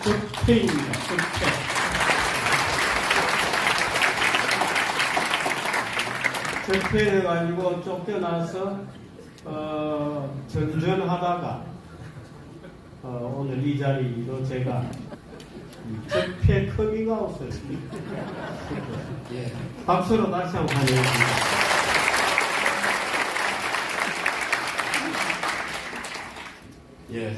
적폐입니다. 적폐. 적폐해가지고 쫓겨나서 전전하다가 오늘 이 자리로 제가 적폐 커밍아웃을 박수로 다시 한번 환영합니다.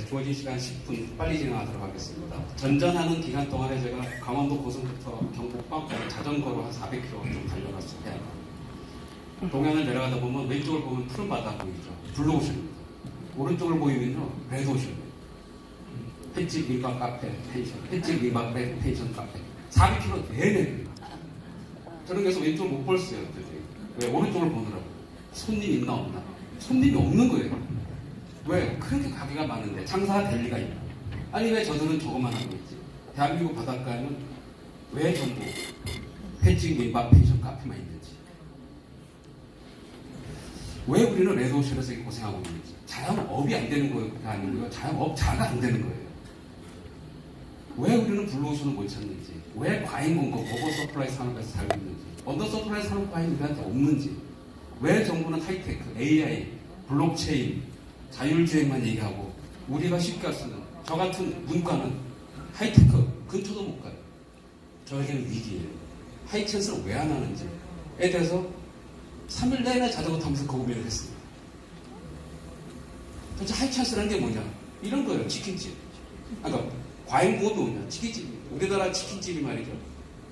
주어진 시간 10분 빨리 진행하도록 하겠습니다. 전전하는 기간 동안에 제가 강원도 고성부터 경북까지 자전거로 한 400km 좀 달려갔을 때 동해안을 내려가다 보면 왼쪽을 보면 푸른 바다 보이죠. 블루오션입니다. 오른쪽을 보이면요 레드오션입니다. 횟집 민박 카페 펜션, 횟집 민박 펜션 카페 400km 내내입니다. 저는 그래서 왼쪽을 못 봤어요. 왜? 오른쪽을 보느라고. 손님 있나 없나? 손님이 없는 거예요. 왜? 그렇게 가게가 많은데 장사가 될 리가 있나? 아니 왜 저들은 저것만 하고 있지? 대한민국 바닷가에는 왜 전부 횟집 민박 펜션 카페만 있는지, 왜 우리는 레드오션에서 이렇게 고생하고 있는지, 자영업이 안 되는 거가 아니고요, 자영업자가 안 되는 거예요. 왜 우리는 블루오션을 못 찾는지, 왜 과잉 공급, 오버 서플라이 산업에서 살고 있는지, 언더 서플라이 산업 과잉이 우리한테 없는지, 왜 정부는 하이테크, AI, 블록체인, 자율주행만 얘기하고 우리가 쉽게 할 수 있는 저 같은 문과는 하이테크 근처도 못 가요. 저에게는 위기예요. 하이텐스를 왜 안 하는지에 대해서 3일 내내 자전거 타면서 그 고민을 했습니다. 도대체 하이텐스라는 게 뭐냐? 이런 거예요. 치킨집. 그러니까 과잉공업이 뭐냐? 치킨집. 우리나라 치킨집이 말이죠.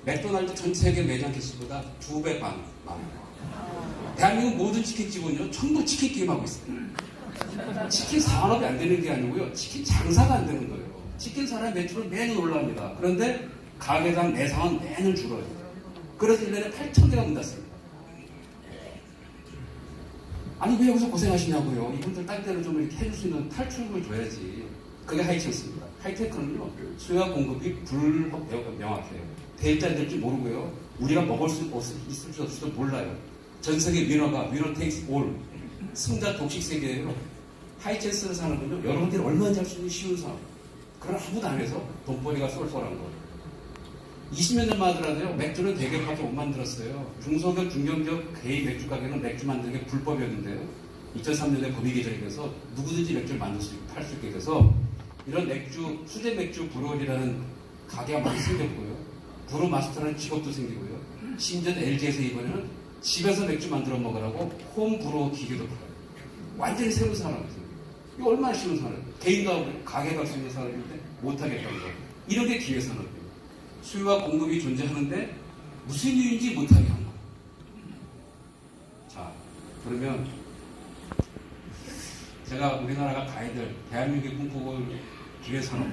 맥도날드 전 세계 매장 개수보다 2배 반 많아요. 대한민국 모든 치킨집은요 전부 치킨 게임하고 있어요. 치킨 산업이 안 되는 게 아니고요, 치킨 장사가 안 되는 거예요. 치킨 산업의 매출은 매년 올라갑니다. 그런데 가게당 매상은 매년 줄어요. 그래서 1년에 8,000개가 문 닫습니다. 아니 왜 여기서 고생하시냐고요. 이분들 딴 데는 좀 이렇게 해줄 수 있는 탈출구를 줘야지. 그게 하이텐스입니다. 하이테크는요 수요와 공급이 명확해요. 될지 안 될지 모르고요, 우리가 먹을 수 있을지 없을지도 몰라요. 전 세계 위너 테이크스 올, 승자 독식 세계예요. 하이텐스 산업은요 여러분들이 얼마든지 할 수 있는 쉬운 산업, 그런 아무도 안 해서 돈벌이가 쏠쏠한 거예요. 20몇 년만 하더라도요 맥주는 대기업밖에 못 만들었어요. 중소기업, 중견기업, 개인 맥주 가게는 맥주 만드는 게 불법이었는데요, 2003년에 법이 개정이 돼서 누구든지 맥주를 만들 수 있고 팔 수 있게 돼서 이런 맥주, 수제 맥주 브루어리라는 가게가 많이 생겼고요, 브루 마스터라는 직업도 생기고요, 심지어 LG에서 이번에는 집에서 맥주 만들어 먹으라고 홈 브루 기계도 팔아요. 완전히 새로운 산업이죠. 이거 얼마나 쉬운 산업이에요. 개인가 가게 갈 수 있는 산업인데 못하겠다는 거. 이런 게 기회 산업이에요. 수요와 공급이 존재하는데 무슨 이유인지 못하게 하는 거예요. 자, 그러면 제가 우리나라가 가야 될 대한민국의 꿈꾸고 기회 산업,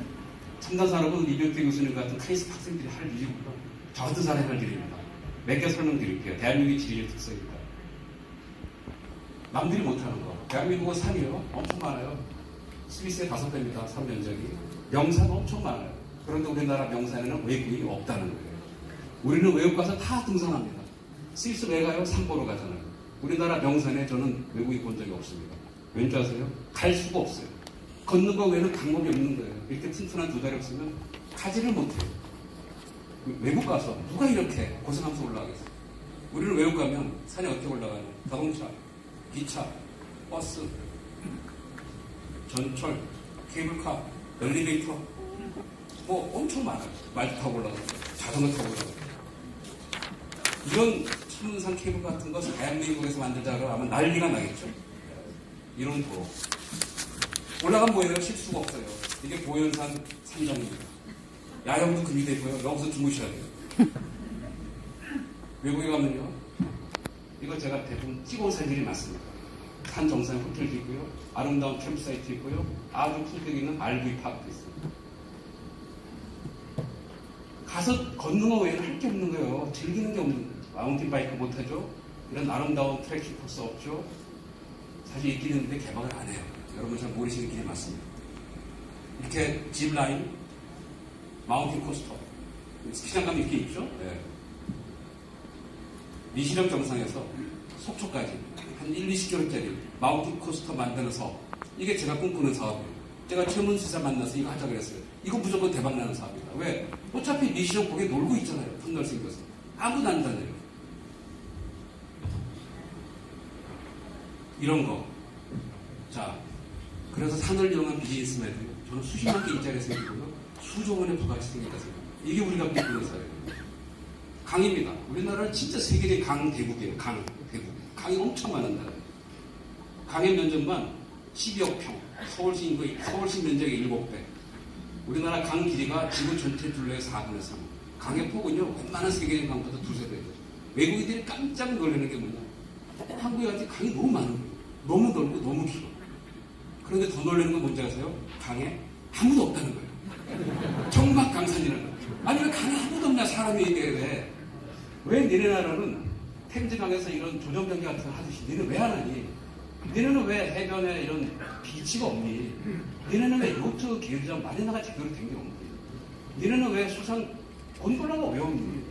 첨단 산업은 이병태 교수님 같은 카이스트 학생들이 할 일이고요, 저 같은 사람이 할 일입니다. 몇 개 설명드릴게요. 대한민국의 지리의 특성입니다. 남들이 못하는 거. 대한민국은 산이요 엄청 많아요. 스위스의 5배입니다. 산 면적이. 명산 엄청 많아요. 그런데 우리나라 명산에는 외국인이 없다는 거예요. 우리는 외국 가서 다 등산합니다. 스위스 왜 가요? 산 보러 가잖아요. 우리나라 명산에 저는 외국인 본 적이 없습니다. 왠지 아세요? 갈 수가 없어요. 걷는 거 외에는 방법이 없는 거예요. 이렇게 튼튼한 두 다리 없으면 가지를 못해요. 외국 가서 누가 이렇게 고생하면서 올라가겠어요? 우리는 외국 가면 산에 어떻게 올라가요? 자동차, 기차, 버스, 전철, 케이블카, 엘리베이터, 뭐 엄청 많아요. 말도 타고 올라가고 자전거 타고 올라가고. 이런 천문산 케이블 같은 거 대한민국에서 만들자고 하면 난리가 나겠죠. 이런 거 올라가면 뭐예요? 실수가 없어요. 이게 보현산 산정입니다. 야영도 금지되고요. 여기서 주무셔야 돼요. 외국에 가면요, 이거 제가 대부분 찍어온 사진들이 많습니다. 산 정상에 호텔도 있고요, 아름다운 캠프사이트 있고요, 아주 풍경 있는 RV 파크도 있습니다. 가서 걷는 거 외에는 할 게 없는 거예요. 즐기는 게 없는 거예요. 마운틴 바이크 못하죠. 이런 아름다운 트레킹 코스 없죠. 사실 있긴 있는데 개방을 안 해요. 여러분 잘 모르시는 길이 많습니다. 이렇게 짚라인, 마운틴 코스터, 스키장 가면 이렇게 있죠. 네. 미시령 정상에서 속초까지 한 1, 20km짜리 마운틴 코스터 만드는 사업, 이게 제가 꿈꾸는 사업이에요. 제가 최문수사 만나서 이거 하자 그랬어요. 이거 무조건 대박나는 사업이다. 왜? 어차피 미시형 거기에 놀고 있잖아요. 터널 생겨서. 아무도 안 다녀요. 이런 거. 자, 그래서 산을 이용한 비즈니스맨들이 저는 수십만 개 일자리가 생기고요. 수조 원의 부가가치 생겼다 생각합니다. 이게 우리가 꿈꾸는 사회예요. 강입니다. 우리나라는 진짜 세계적인 강 대국이에요. 강 대국. 강이 엄청 많은 나라예요. 강의 면적만 12억 평. 서울시 면적의 7배. 우리나라 강 길이가 지구 전체 둘레의 4분의 3. 강의 폭은요, 웬만한 세계적인 강보다 두세 배예요. 외국인들이 깜짝 놀라는 게 뭐냐. 한국에 가서 강이 너무 많은 거예요. 너무 넓고 너무 길어. 그런데 더 놀라는 건 뭔지 아세요? 강에 아무도 없다는 거예요. 정막강산이라는 거예요. 아니 왜 강에 아무도 없냐 사람이 얘기해. 왜 니네 나라는 템즈강에서 이런 조정변기 같은 거 하듯이 니는 왜 안 하니? 니네는 왜 해변에 이런 비치가 없니? 니네는 왜 요트 기회장 마리나가 제대로 된 게 없니? 니네는 왜 수상 곤돌라가 왜 없니?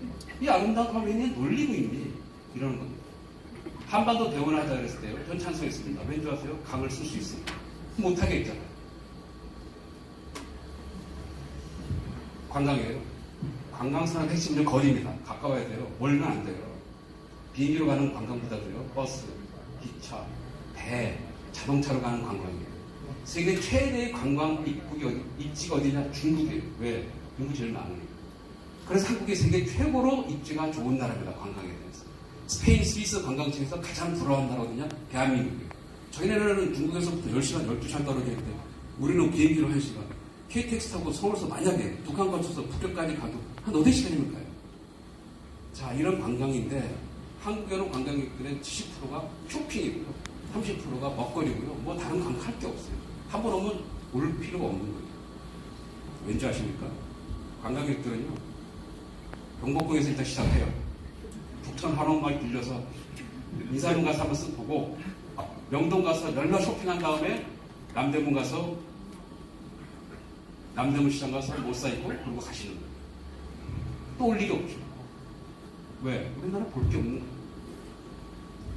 이 아름다운 강에 놀리고 있니? 이러는 겁니다. 한반도 대원을 하자 그랬을 때요. 전 찬성했습니다. 왠지 아세요? 강을 쓸 수 있습니다. 못하게 했잖아요. 관광이에요. 관광산업 핵심은 거리입니다. 가까워야 돼요. 멀면 안 돼요. 비행기로 가는 관광보다도요. 버스, 기차, 배, 자동차로 가는 관광이에요. 세계 최대의 관광 입지가 어디냐? 중국이에요. 왜? 중국이 제일 많으니까. 그래서 한국이 세계 최고로 입지가 좋은 나라입니다. 관광에 대해서. 스페인, 스위스 관광지에서 가장 부러운 나라 어디냐? 대한민국이에요. 저희네는 중국에서부터 10시간, 12시간 떨어져 있는데 우리는 비행기로 1시간. KTX 타고 서울에서 만약에 북한 거쳐서 북경까지 가도 한 4-5시간이면 가요. 자, 이런 관광인데 한국에는 관광객들의 70%가 쇼핑이고요. 30%가 먹거리고요. 뭐 다른 관광할 게 없어요. 한 번 오면 올 필요가 없는 거예요. 왠지 아십니까? 관광객들은요. 경복궁에서 일단 시작해요. 북천 한옥마을 들려서 인사동 가서 한번 쓱 보고 명동 가서 열나 쇼핑한 다음에 남대문 가서 남대문 시장 가서 못 사입고 그러고 가시는 거예요. 또 올 일이 없죠. 왜? 우리나라 볼 게 없는 거예요.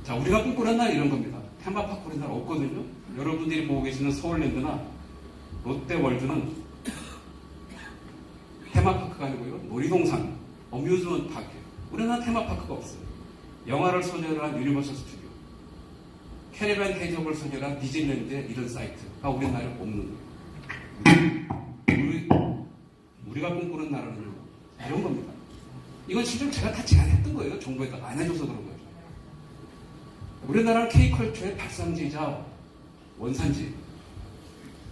자, 우리가 꿈꾸는 날 이런 겁니다. 테마파크 우리나라 없거든요. 여러분들이 보고 계시는 서울랜드나 롯데월드는 테마파크가 아니고요. 놀이동산, 어뮤즈먼트 파크예요. 우리나라 테마파크가 없어요. 영화를 소재로 한 유니버설 스튜디오, 캐리비안 해적을 소재로 한 디즈니랜드의 이런 사이트가 우리나라에 없는 거예요. 우리가 꿈꾸는 나라는요. 이런 겁니다. 이건 실제로 제가 다 제안했던 거예요. 정부에다 안 해줘서 그런 거죠. 우리나라는 K컬처의 발상지이자 원산지.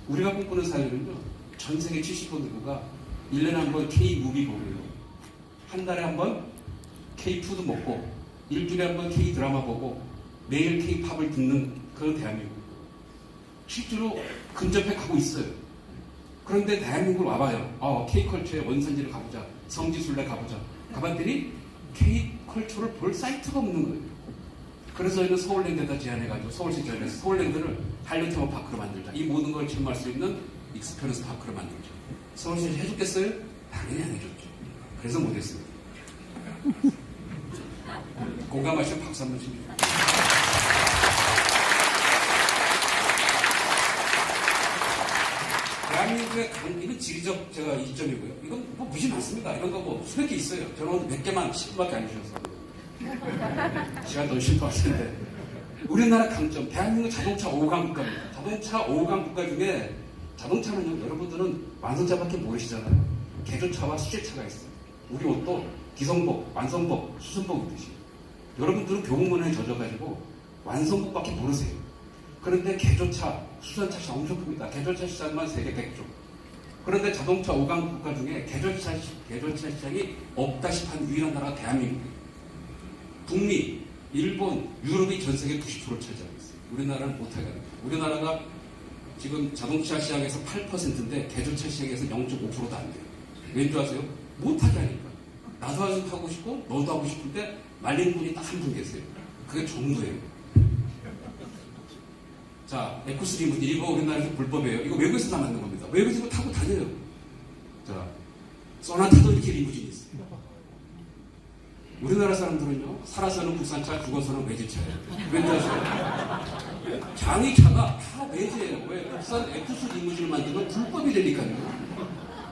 우리가 꿈꾸는 사회는요. 전 세계 70%가 1년에 한 번 K-무비 보고요. 한 달에 한 번 K-푸드 먹고 일주일에 한 번 K-드라마 보고 매일 K-팝을 듣는 그런 대한민국. 실제로 근접해 가고 있어요. 그런데 대한민국으로 와봐요. K컬처의 원산지를 가보자. 성지순례 가보자. 가봤더니 K컬처를 볼 사이트가 없는 거예요. 그래서 저희는 서울랜드에다 제안해가지고 서울시 제안해서 서울랜드를 한류 테마파크로 만들자. 이 모든 걸 체험할 수 있는 익스페리언스 파크로 만들자. 서울시 해줬겠어요? 당연히 안 해줬죠. 그래서 못했습니다. 공감하시면 박수 한번 칩니다. 대한민국의 이건 지리적 제가 이점이고요. 이건 뭐 무시 많습니다. 이런 거 뭐 수백 개 있어요. 저는 몇 개만 10분밖에 안 주셔서. 시간 너무 쉴 것 같은데. 우리나라 강점, 대한민국 자동차 5강 국가입니다. 자동차 5강 국가 중에 자동차는요, 여러분들은 완성차밖에 모르시잖아요. 개조차와 수제차가 있어요. 우리 옷도 기성복, 완성복, 수선복 있듯이. 여러분들은 교보문에 젖어가지고 완성복밖에 모르세요. 그런데 개조차, 수선차 시장 엄청 큽니다. 개조차 시장만 세계 100조. 그런데 자동차 5강 국가 중에 개조차 시장이 없다시피 한 유일한 나라가 대한민국이에요. 북미, 일본, 유럽이 전 세계 90%를 차지하고 있어요. 우리나라는 못하게 합니다. 우리나라가 지금 자동차 시장에서 8%인데 개조차 시장에서 0.5%도 안 돼요. 왠지 아세요? 못하게 하니까. 나도 하고 싶고 너도 하고 싶은데 말린 분이 딱 한 분 계세요. 그게 정부예요. 자, 에쿠스 리무진 이거 우리나라에서 불법이에요. 이거 외국에서 다 만든 겁니다. 외국에서 이거 타고 다녀요. 자, 소나타도 이렇게 리무진이 있어요. 우리나라 사람들은요, 살아서는 국산차, 죽어서는 외제차예요. 왠지 아세요? 장의차가 다 외제예요. 왜? 국산 에쿠스 리무진을 만들면 불법이 되니까요.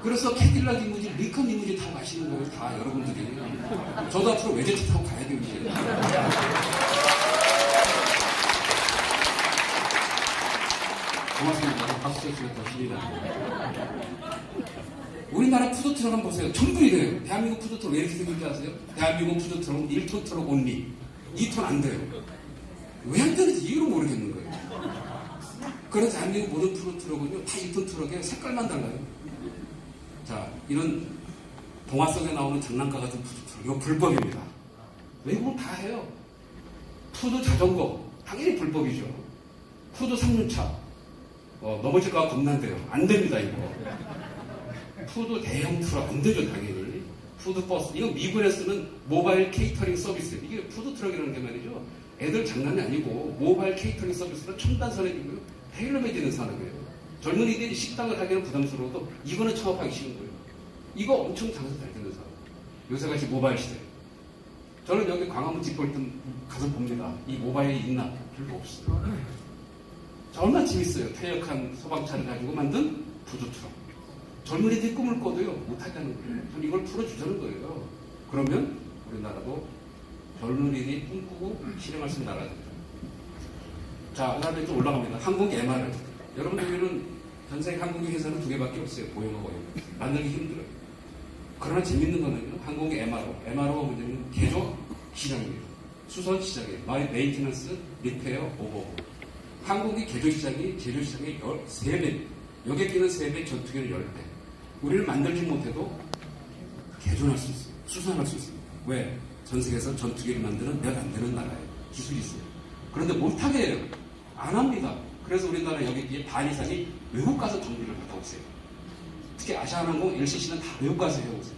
그래서 캐딜락 리무진, 리컨 리무진 타고 가시는 거예요. 다 여러분들이. 저도 앞으로 외제차 타고 가야 돼요, 이제. 고맙습니다. 박수 쳐주시면 더 힘이 납니다. 우리나라 푸드트럭 한번 보세요. 전부 이래요. 대한민국 푸드트럭 왜 이렇게 생긴지 아세요? 대한민국 푸드트럭은 1톤 트럭 온리. 2톤 안 돼요. 왜 안 되는지 이유를 모르겠는 거예요. 그래서 대한민국 모든 푸드트럭은요, 다 1톤 트럭에 색깔만 달라요. 자, 이런 동화 속에 나오는 장난감 같은 푸드트럭, 이거 불법입니다. 외국은 다 해요. 푸드 자전거, 당연히 불법이죠. 푸드 3륜차, 넘어질까 겁난데요. 안 됩니다, 이거. 푸드 대형 트럭, 안 되죠, 당연히. 푸드 버스, 이거 미국에 쓰는 모바일 케이터링 서비스. 이게 푸드 트럭이라는 게 말이죠. 애들 장난이 아니고, 모바일 케이터링 서비스는 첨단 산업이고요. 테일러메이드 산업이에요. 젊은이들이 식당을 하기는 부담스러워도 이거는 창업하기 쉬운 거예요. 이거 엄청 장사 잘 되는 사람. 요새같이 모바일 시대. 저는 여기 광화문 뒷볼 때 가서 봅니다. 이 모바일이 있나? 별로 없어요. 정말 재밌어요. 퇴역한 소방차를 가지고 만든 푸드트럭. 젊은이들이 꿈을 꿔도요, 못하게 하는 거예요. 전 이걸 풀어주자는 거예요. 그러면 우리나라도 젊은이들이 꿈꾸고 실행할 수 있는 나라가 됩니다. 자, 그 다음에 좀 올라갑니다. 항공 MR을. 여러분들은 전 세계 항공기 회사는 2개밖에 없어요. 보잉하고 에어. 만들기 힘들어요. 그러나 재밌는 거는요, 항공기 MRO. MRO가 뭐냐면 개조 시장이에요. 수선 시장이에요. 메인테넌스, 리페어, 오버홀. 항공기 개조 시장이 제조 시장의 3배, 여기에 끼는 3배, 전투기는 10배. 우리는 만들지 못해도 개조할 수 있어요. 수선할 수 있습니다. 왜? 전 세계에서 전투기를 만드는 몇 안 되는 나라예요. 기술이 있어요. 그런데 못하게 해요. 안 합니다. 그래서 우리나라 여기 반 이상이 외국 가서 정비를 받아 오세요. 특히 아시아나항공, LCC는 다 외국 가서 해오세요.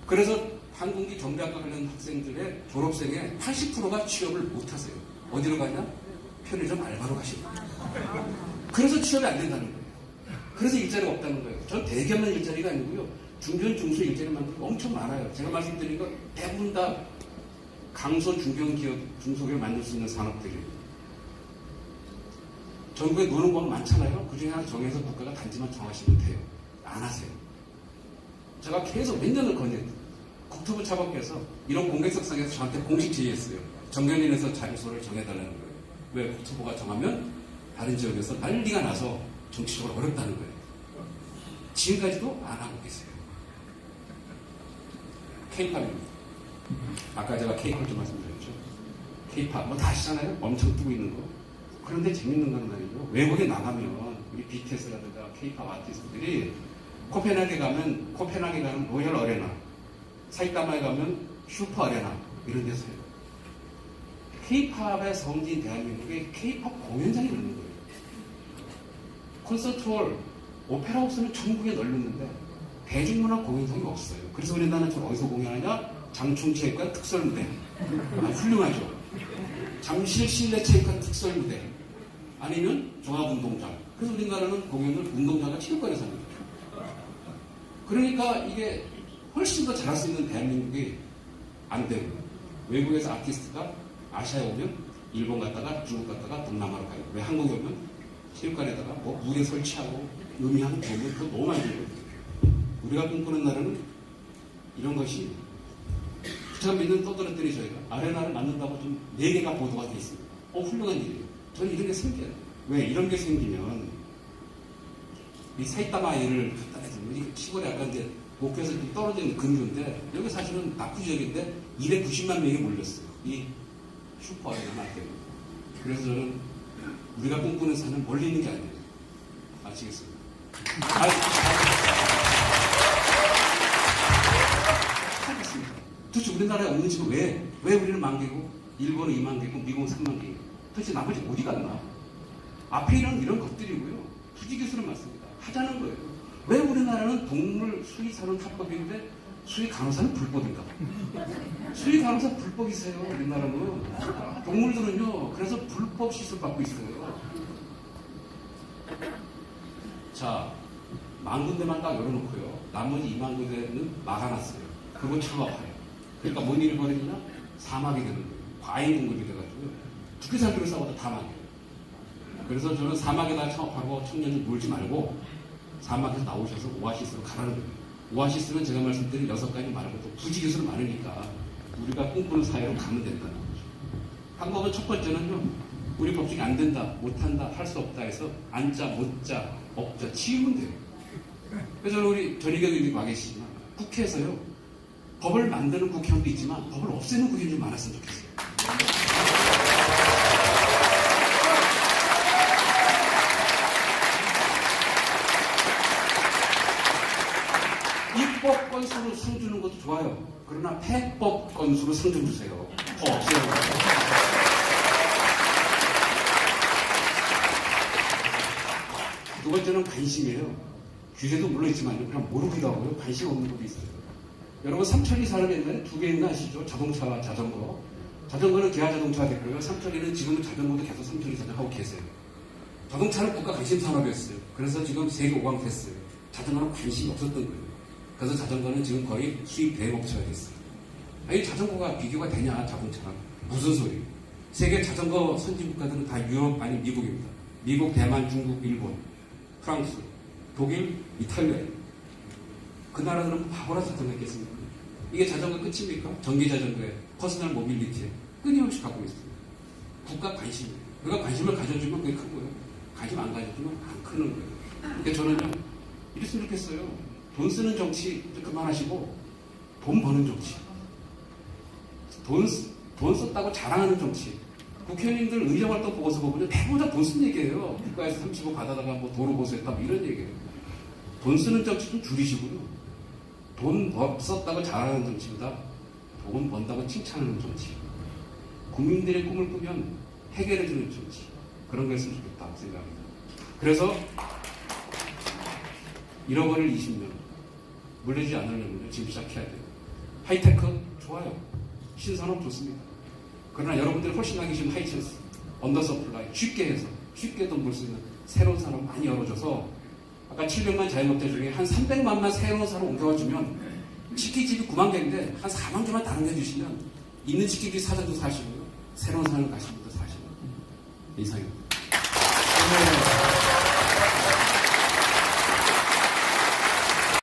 그래서 항공기 정비학과 관련 학생들의 졸업생의 80%가 취업을 못하세요. 어디로 가냐? 편의점 알바로 가시는 거예요. 그래서 취업이 안 된다는 거예요. 그래서 일자리가 없다는 거예요. 전 대기업만 일자리가 아니고요. 중견, 중소 일자리 만드는 거 엄청 많아요. 제가 말씀드린 거 대부분 다 강소 중견기업, 중소기업 만들 수 있는 산업들이에요. 전국에 노는 건 많잖아요. 그 중에 하나 정해서 국가가 단지만 정하시면 돼요. 안 하세요. 제가 계속 몇 년을 건의했어요. 국토부 차관께서 이런 공개석상에서 저한테 공식 제의했어요. 정견인에서 장소를 정해달라는 거예요. 왜? 국토부가 정하면 다른 지역에서 난리가 나서 정치적으로 어렵다는 거예요. 지금까지도 안 하고 계세요. K-팝입니다. 아까 제가 K-팝 좀 말씀드렸죠. K-팝 뭐 다 아시잖아요. 엄청 뜨고 있는 거. 그런데 재밌는 건 말이죠. 외국에 나가면 우리 BTS라든가 K-팝 아티스트들이 코펜하게 가면 코펜하게 가는 로열 어레나, 사이타마에 가면 슈퍼 아레나 이런 데서 해요. K-팝의 성지인 대한민국에 K-팝 공연장이 있는 거예요. 콘서트홀, 오페라하우스는 전국에 널렸는데 대중문화 공연장이 없어요. 그래서 우리나라는 저 어디서 공연하냐? 장충체육관 특설무대. 훌륭하죠. 잠실 실내체육관 특설무대. 아니면 종합운동장. 그래서 우리나라는 공연을 운동장과 체육관에서 합니다. 그러니까 이게 훨씬 더 잘할 수 있는 대한민국이 안 되고, 외국에서 아티스트가 아시아에 오면 일본 갔다가 중국 갔다가 동남아로 가요. 왜 한국에 오면 체육관에다가 뭐 무대 설치하고 음향, 조명 그거 너무 많이 들거든요. 우리가 꿈꾸는 나라는 이런 것이 제가 몇 년 떠들었더니 저희가 아레나를 만든다고 좀 4개가 보도가 돼 있습니다. 훌륭한 일이에요. 저는 이런 게 생겨요. 왜? 이런 게 생기면 이 사이타마 아이를 갖다 대면 시골에 약간 이제 목표에서 좀 떨어져 있는 근교인데 여기 사실은 낙후 지역인데 290만 명이 몰렸어요. 이 슈퍼 아레나 때문에. 그래서 저는 우리가 꿈꾸는 산은 멀리 있는 게 아니에요. 아시겠습니까? 하겠습니다. 도대체 우리나라에 없는 집은 왜 우리는 10,000개고 일본은 20,000개고 미국은 30,000개고 도대체 나머지 어디 갔나? 앞에 있는 이런 것들이고요. 부지기술은 맞습니다. 하자는 거예요. 왜 우리나라는 동물 수의사는 합법인데 수의 간호사는 불법인가? 수의 간호사 불법이세요. 우리나라는. 동물들은요. 그래서 불법 시술 받고 있어요. 자, 10,000군데만 딱 열어놓고요. 나머지 20,000군데는 막아놨어요. 그거 창업하래요. 그러니까 뭔 일이 벌어지냐? 사막이 되는 거예요. 과잉 공급이 돼가지고 두개 살기로 싸워도 다 망해요. 그래서 저는 사막에다 창업하고 청년들 놀지 말고 사막에서 나오셔서 오아시스로 가라는 거예요. 오아시스는 제가 말씀드린 6가지 말고 또 부지 기술 많으니까 우리가 꿈꾸는 사회로 가면 된다는 거죠. 방법은 첫 번째는요, 우리 법칙이 안 된다, 못한다, 할 수 없다 해서 앉자, 못자, 없자, 치우면 돼요. 그래서 저는 우리 전희경 의원님 와 계시지만 국회에서요, 법을 만드는 국회의원도 있지만 법을 없애는 국회의원이 좀 많았으면 좋겠어요. 입법 건수로 상 주는 것도 좋아요. 그러나 폐법 건수로 상 좀 주세요. 더 없애요. 두 번째는 관심이에요. 규제도 물론 있지만 그냥 모르기도 하고요. 관심 없는 것도 있어요. 여러분 삼천리 산업 옛날에 2개 있나 아시죠? 자동차와 자전거. 자전거는 기아 자동차가 됐고요. 삼천리는 지금은 자전거도 계속 삼천리 자전거하고 계세요. 자동차는 국가 관심 산업이었어요. 그래서 지금 세계 5강 됐어요. 자전거는 관심이 없었던 거예요. 그래서 자전거는 지금 거의 수입 대업체가 됐어요. 아니 자전거가 비교가 되냐 자동차랑. 무슨 소리. 세계 자전거 선진 국가들은 다 유럽 아니 미국입니다. 미국, 대만, 중국, 일본, 프랑스, 독일, 이탈리아. 그 나라들은 바보라서 등했겠습니까? 이게 자전거 끝입니까? 전기 자전거에 퍼스널 모빌리티에 끊임없이 갖고 있습니다. 국가 관심이에요. 우리가 관심을 가져주면 그게 큰 거예요. 관심 안 가져주면 안 크는 거예요. 그러니까 저는요, 이랬으면 좋겠어요. 돈 쓰는 정치 그만하시고 돈 버는 정치. 돈 썼다고 자랑하는 정치. 국회의원님들 의정활동 보고서 보면 대부분 다 돈 쓴 얘기예요. 국가에서 30억 받아다가 뭐 도로 보수했다 뭐 이런 얘기예요. 돈 쓰는 정치 좀 줄이시고요. 돈 썼다고 자랑하는 정치보다 돈 번다고 칭찬하는 정치. 국민들의 꿈을 꾸면 해결해주는 정치. 그런 거 했으면 좋겠다고 생각합니다. 그래서 잃어버릴 20년 물리지 않으려면 지금 시작해야 돼요. 하이테크 좋아요. 신산업 좋습니다. 그러나 여러분들이 훨씬 하기 싫은 하이천스, 언더서플라이 쉽게 해서 쉽게 돈 벌 수 있는 새로운 산업 많이 열어줘서 아까 700만 자영업자 중에 한 300만만 새로운 산업 옮겨와주면 치킨집이 9만 개인데 한 4만 개만 다른 데 주시면 있는 치킨집 사장도 사시고요. 새로운 산업 가시는 분도 사시고 이상입니다.